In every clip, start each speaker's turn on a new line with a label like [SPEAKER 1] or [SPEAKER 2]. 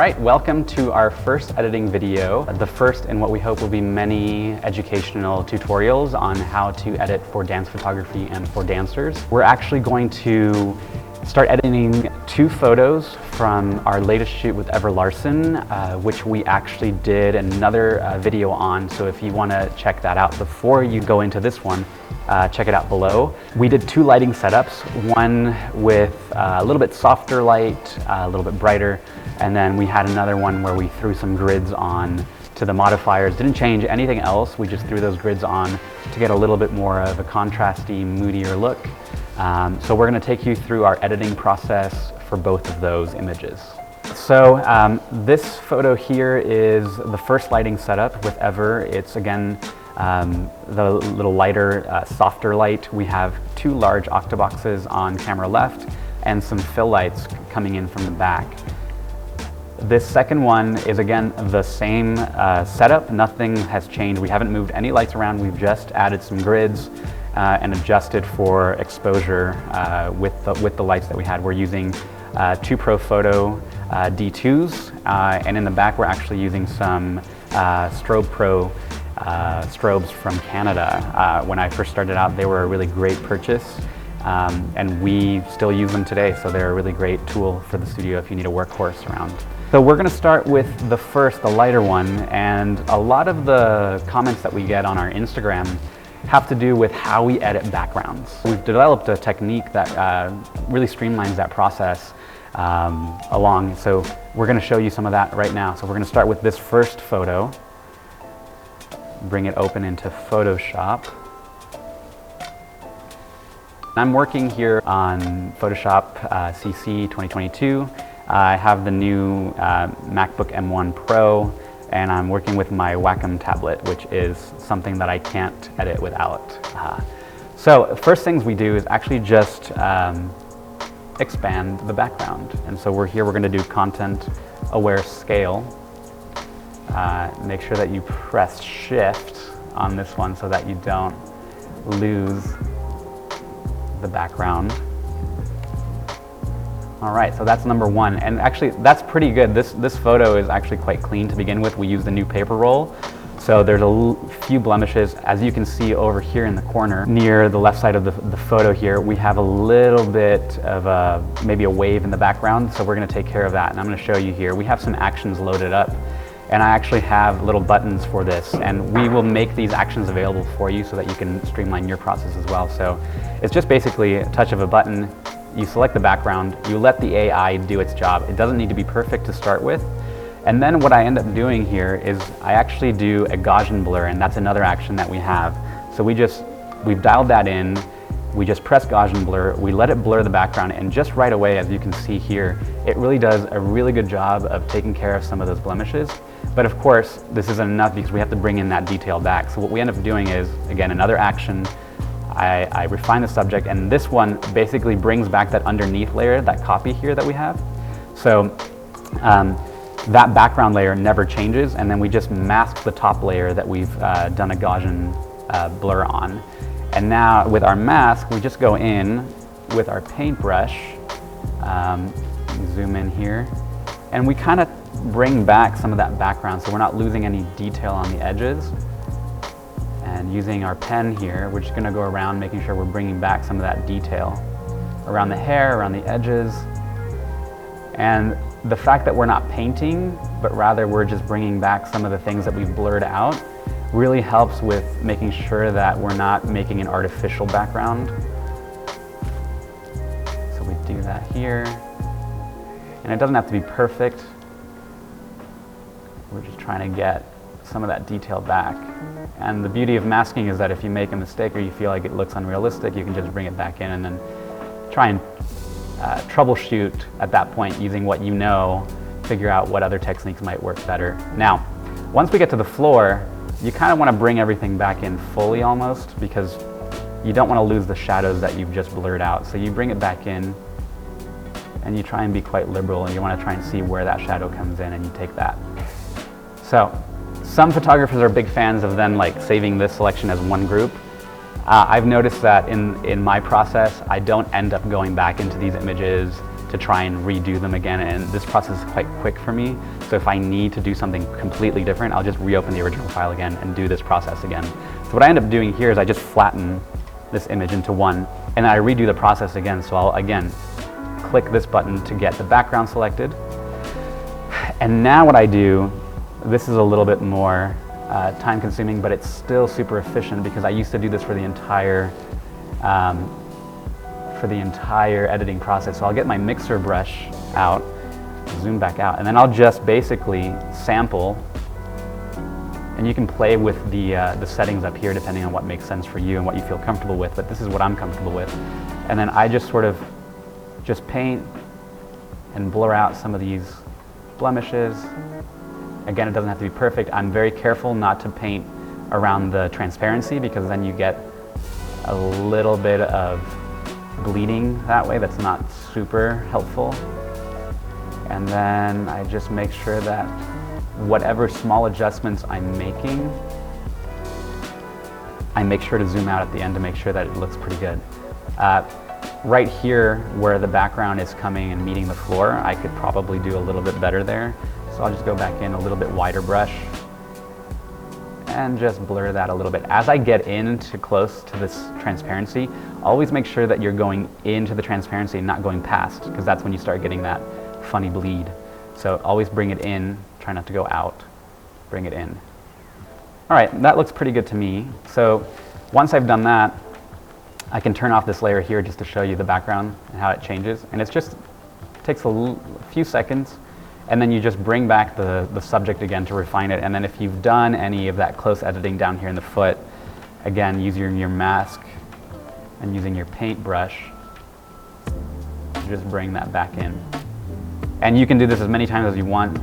[SPEAKER 1] right, welcome to our first editing video, the first in what we hope will be many educational tutorials on how to edit for dance photography and for dancers. We're actually going to start editing 2 photos from our latest shoot with Ever Larson, which we actually did another video on, so if you want to check that out before you go into this one, check it out below. We did 2 lighting setups, one with a little bit softer light, a little bit brighter, and then we had another one where we threw some grids on to the modifiers. Didn't change anything else, we just threw those grids on to get a little bit more of a contrasty, moodier look. So we're going to take you through our editing process for both of those images. So this photo here is the first lighting setup with Ever. It's again the little lighter, softer light. We have 2 large octoboxes on camera left and some fill lights coming in from the back. This second one is again the same setup. Nothing has changed. We haven't moved any lights around. We've just added some grids and adjusted for exposure with the lights that we had. We're using 2 Profoto D2s, and in the back we're actually using some Strobe Pro strobes from Canada. When I first started out, they were a really great purchase, and we still use them today, so they're a really great tool for the studio if you need a workhorse around. So we're going to start with the lighter one, and a lot of the comments that we get on our Instagram have to do with how we edit backgrounds. We've developed a technique that really streamlines that process along, so we're going to show you some of that right now. So we're going to start with this first photo, bring it open into Photoshop. I'm working here on Photoshop CC 2022. I have the new MacBook M1 Pro, and I'm working with my Wacom tablet, which is something that I can't edit without. So first things we do is actually just expand the background. And so we're going to do content aware scale. Make sure that you press Shift on this one so that you don't lose the background. All right, so that's number 1, and actually that's pretty good. This photo is actually quite clean to begin with. We used the new paper roll, so there's a few blemishes. As you can see over here in the corner, near the left side of the photo here, we have a little bit of maybe a wave in the background, so we're going to take care of that, and I'm going to show you here. We have some actions loaded up, and I actually have little buttons for this, and we will make these actions available for you so that you can streamline your process as well. So it's just basically a touch of a button. You select the background, you let the AI do its job. It doesn't need to be perfect to start with. And then what I end up doing here is I actually do a Gaussian blur, and that's another action that we have. So we've dialed that in, we just press Gaussian blur, we let it blur the background, and just right away, as you can see here, it really does a really good job of taking care of some of those blemishes. But of course, this isn't enough because we have to bring in that detail back. So what we end up doing is, again, another action. I refine the subject, and this one basically brings back that underneath layer, that copy here that we have. So that background layer never changes, and then we just mask the top layer that we've done a Gaussian blur on. And now with our mask, we just go in with our paintbrush, zoom in here, and we kind of bring back some of that background so we're not losing any detail on the edges. And using our pen here, we're just going to go around making sure we're bringing back some of that detail around the hair, around the edges. And the fact that we're not painting, but rather we're just bringing back some of the things that we've blurred out really helps with making sure that we're not making an artificial background. So we do that here. And it doesn't have to be perfect. We're just trying to get some of that detail back. And the beauty of masking is that if you make a mistake or you feel like it looks unrealistic, you can just bring it back in and then try and troubleshoot at that point using what you know, figure out what other techniques might work better. Now, once we get to the floor, you kind of want to bring everything back in fully almost, because you don't want to lose the shadows that you've just blurred out. So you bring it back in and you try and be quite liberal, and you want to try and see where that shadow comes in, and you take that. So some photographers are big fans of then saving this selection as one group. I've noticed that in my process, I don't end up going back into these images to try and redo them again, and this process is quite quick for me. So if I need to do something completely different, I'll just reopen the original file again and do this process again. So what I end up doing here is I just flatten this image into one, and I redo the process again. So I'll again click this button to get the background selected. And now what I do, this is a little bit more time consuming, but it's still super efficient because I used to do this for the entire editing process. So I'll get my mixer brush out, zoom back out, and then I'll just basically sample, and you can play with the settings up here depending on what makes sense for you and what you feel comfortable with, but this is what I'm comfortable with. And then I just sort of just paint and blur out some of these blemishes. Again, it doesn't have to be perfect. I'm very careful not to paint around the transparency because then you get a little bit of bleeding that way. That's not super helpful. And then I just make sure that whatever small adjustments I'm making, I make sure to zoom out at the end to make sure that it looks pretty good. Right here where the background is coming and meeting the floor, I could probably do a little bit better there. So I'll just go back in a little bit wider brush and just blur that a little bit. As I get into close to this transparency, always make sure that you're going into the transparency and not going past, because that's when you start getting that funny bleed. So always bring it in, try not to go out, bring it in. All right, that looks pretty good to me. So once I've done that, I can turn off this layer here just to show you the background and how it changes. And it just takes a few seconds, and then you just bring back the subject again to refine it. And then if you've done any of that close editing down here in the foot, again, using your mask and using your paintbrush, just bring that back in. And you can do this as many times as you want,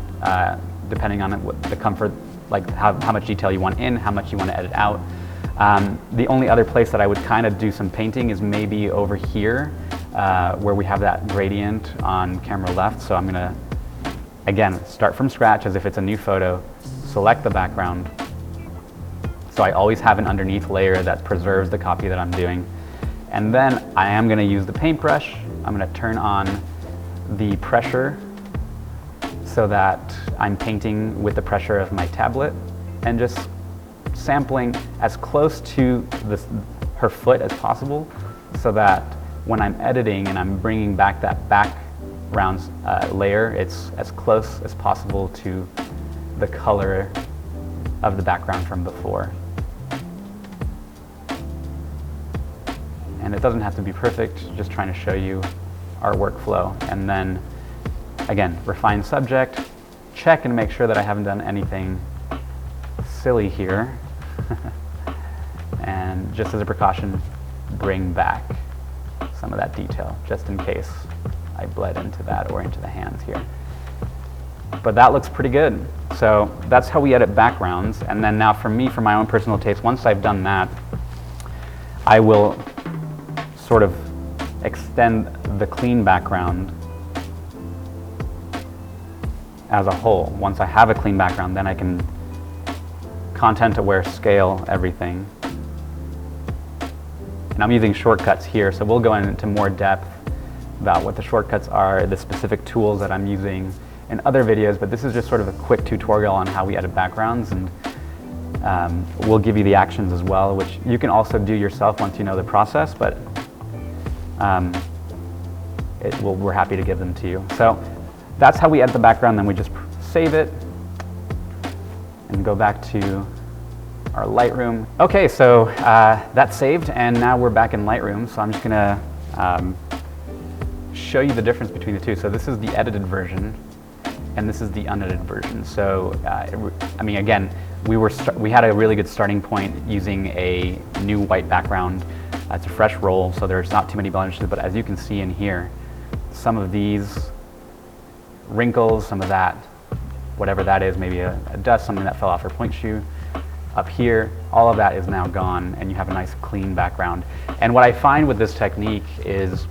[SPEAKER 1] depending on what the comfort, like how much detail you want in, how much you want to edit out. The only other place that I would kind of do some painting is maybe over here, where we have that gradient on camera left. So I'm gonna, again, start from scratch as if it's a new photo, select the background. So I always have an underneath layer that preserves the copy that I'm doing. And then I am gonna use the paintbrush. I'm gonna turn on the pressure so that I'm painting with the pressure of my tablet and just sampling as close to her foot as possible so that when I'm editing and I'm bringing back that background layer, it's as close as possible to the color of the background from before. And it doesn't have to be perfect, just trying to show you our workflow. And then, again, refine subject, check and make sure that I haven't done anything silly here. And just as a precaution, bring back some of that detail, just in case I bled into that or into the hands here. But that looks pretty good. So that's how we edit backgrounds. And then now for me, for my own personal taste, once I've done that, I will sort of extend the clean background as a whole. Once I have a clean background, then I can content-aware scale everything. And I'm using shortcuts here, so we'll go into more depth about what the shortcuts are, the specific tools that I'm using in other videos, but this is just sort of a quick tutorial on how we edit backgrounds, and we'll give you the actions as well, which you can also do yourself once you know the process, but we're happy to give them to you. So that's how we edit the background, then we just save it and go back to our Lightroom. Okay, so that's saved, and now we're back in Lightroom, so I'm just gonna show you the difference between the two. So this is the edited version, and this is the unedited version. So, I mean, again, we had a really good starting point using a new white background. It's a fresh roll, so there's not too many blemishes, but as you can see in here, some of these wrinkles, some of that, whatever that is, maybe a dust, something that fell off her point shoe, up here, all of that is now gone, and you have a nice clean background. And what I find with this technique is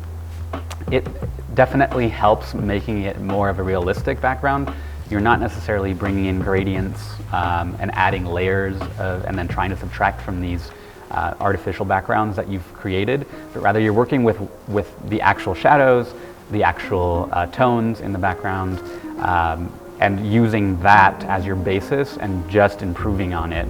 [SPEAKER 1] it definitely helps making it more of a realistic background. You're not necessarily bringing in gradients and adding layers and then trying to subtract from these artificial backgrounds that you've created, but rather you're working with the actual shadows, the actual tones in the background, and using that as your basis and just improving on it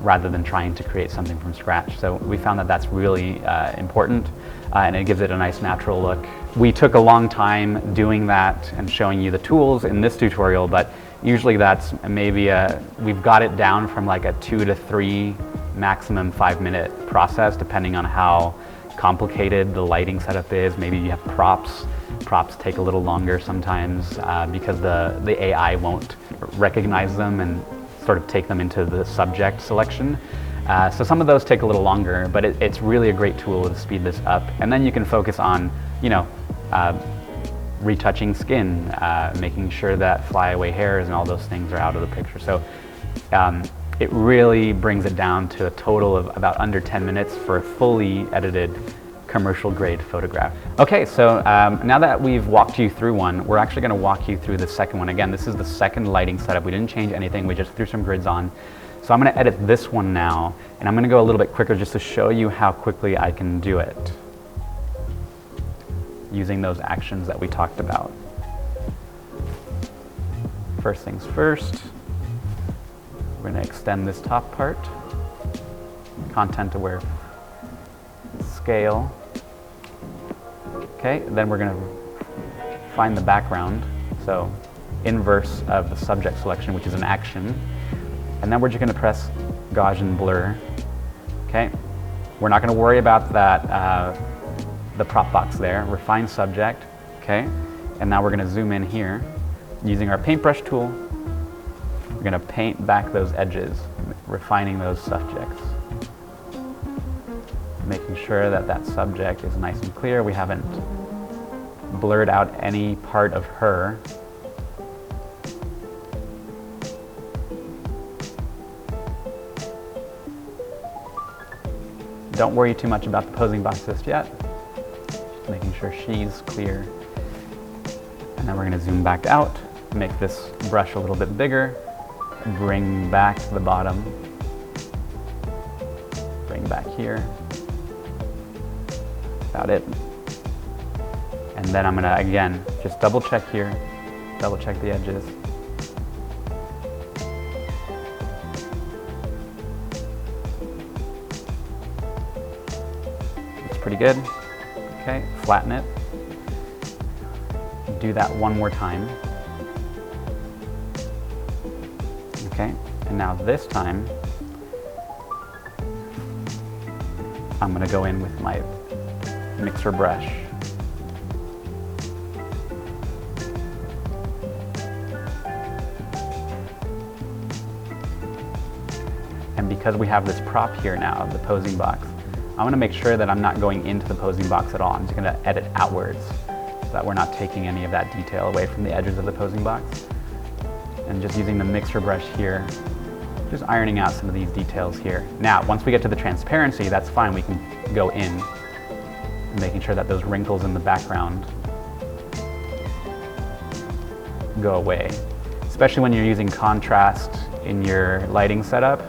[SPEAKER 1] rather than trying to create something from scratch. So we found that that's really important and it gives it a nice natural look. We took a long time doing that and showing you the tools in this tutorial, but usually that's maybe we've got it down from like a 2 to 3, maximum 5-minute process, depending on how complicated the lighting setup is. Maybe you have props. Props take a little longer sometimes because the AI won't recognize them and sort of take them into the subject selection. So some of those take a little longer, but it's really a great tool to speed this up. And then you can focus on, you know, retouching skin, making sure that flyaway hairs and all those things are out of the picture. So it really brings it down to a total of about under 10 minutes for a fully edited commercial grade photograph. Okay, so now that we've walked you through one, we're actually going to walk you through the second one. Again, this is the second lighting setup. We didn't change anything, we just threw some grids on. So I'm going to edit this one now, and I'm going to go a little bit quicker just to show you how quickly I can do it using those actions that we talked about. First things first, we're going to extend this top part, content aware scale. Okay, then we're going to find the background, so inverse of the subject selection, which is an action, and then we're just going to press Gaussian blur. Okay, we're not going to worry about that the prop box there. Refine subject. Okay, and now we're going to zoom in here using our paintbrush tool. We're going to paint back those edges, refining those subjects, making sure that that subject is nice and clear. We haven't blurred out any part of her. Don't worry too much about the posing box just yet. Just making sure she's clear. And then we're going to zoom back out, make this brush a little bit bigger, bring back the bottom, bring back here. About it. And then I'm going to, again, just double check here, double check the edges. Looks pretty good. Okay, flatten it. Do that one more time. Okay, and now this time, I'm going to go in with my mixer brush. And because we have this prop here now, the posing box, I want to make sure that I'm not going into the posing box at all. I'm just going to edit outwards so that we're not taking any of that detail away from the edges of the posing box. And just using the mixer brush here, just ironing out some of these details here. Now, once we get to the transparency, that's fine. We can go in, making sure that those wrinkles in the background go away. Especially when you're using contrast in your lighting setup,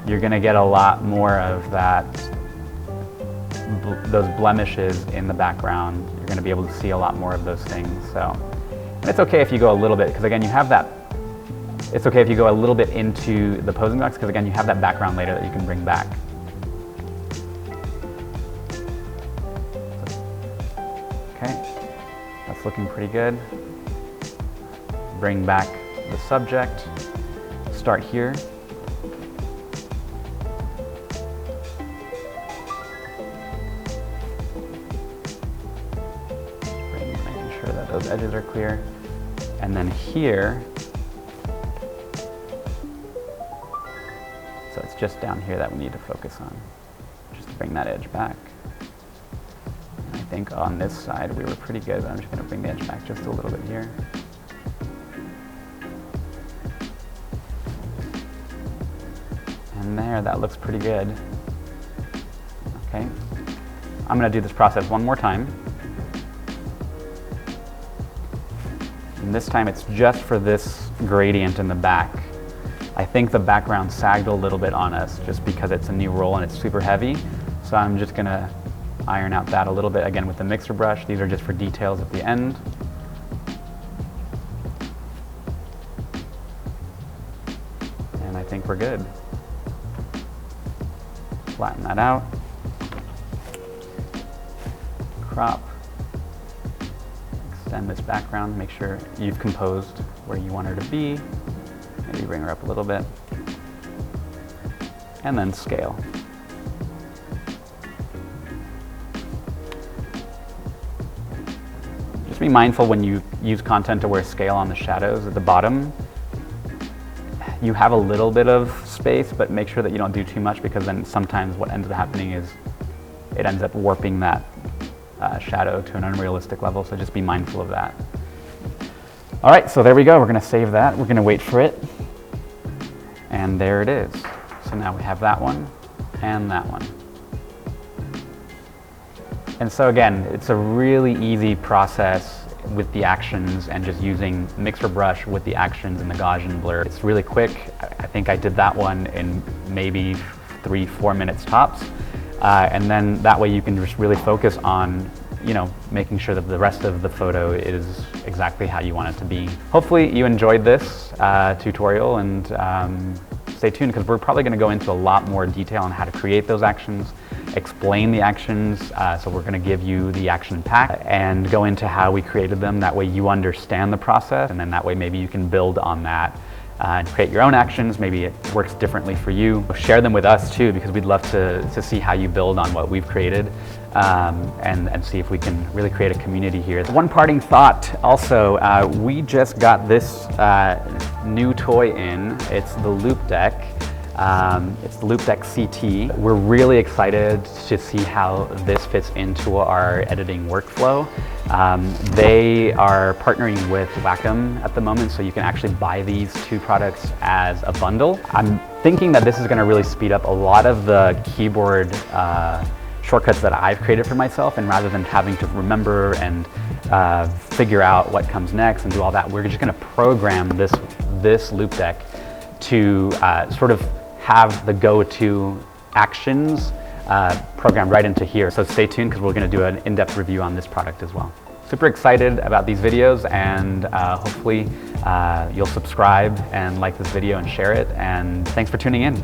[SPEAKER 1] you're going to get a lot more of that, those blemishes in the background. You're going to be able to see a lot more of those things. So, and it's okay if you go a little bit, because again, you have that. It's okay if you go a little bit into the posing box, because again, you have that background later that you can bring back. Okay, that's looking pretty good. Bring back the subject. Start here. Making sure that those edges are clear. And then here, so it's just down here that we need to focus on. Just bring that edge back. I think on this side we were pretty good, but I'm just going to bring the edge back just a little bit here. And there, that looks pretty good. Okay, I'm going to do this process one more time. And this time it's just for this gradient in the back. I think the background sagged a little bit on us just because it's a new roll and it's super heavy. So I'm just going to iron out that a little bit again with the mixer brush. These are just for details at the end. And I think we're good. Flatten that out. Crop. Extend this background, make sure you've composed where you want her to be. Maybe bring her up a little bit. And then scale. Just be mindful when you use Content Aware Scale on the shadows at the bottom. You have a little bit of space, but make sure that you don't do too much, because then sometimes what ends up happening is it ends up warping that shadow to an unrealistic level, so just be mindful of that. All right, so there we go. We're gonna save that. We're gonna wait for it. And there it is. So now we have that one and that one. And so again, it's a really easy process with the actions and just using mixer brush with the actions and the Gaussian blur. It's really quick. I think I did that one in maybe 3-4 minutes tops. And then that way you can just really focus on, you know, making sure that the rest of the photo is exactly how you want it to be. Hopefully you enjoyed this tutorial, and stay tuned, because we're probably going to go into a lot more detail on how to create those actions, explain the actions, so we're going to give you the action pack and go into how we created them. That way you understand the process, and then that way maybe you can build on that and create your own actions. Maybe it works differently for you. Share them with us too, because we'd love to see how you build on what we've created, and see if we can really create a community here. One parting thought also, we just got this new toy in. It's the Loupedeck. It's the Loupedeck CT. We're really excited to see how this fits into our editing workflow. They are partnering with Wacom at the moment, so you can actually buy these two products as a bundle. I'm thinking that this is going to really speed up a lot of the keyboard shortcuts that I've created for myself, and rather than having to remember and figure out what comes next and do all that, we're just going to program this Loupedeck to sort of have the go-to actions programmed right into here. So stay tuned, because we're going to do an in-depth review on this product as well. Super excited about these videos, and hopefully you'll subscribe and like this video and share it, and thanks for tuning in.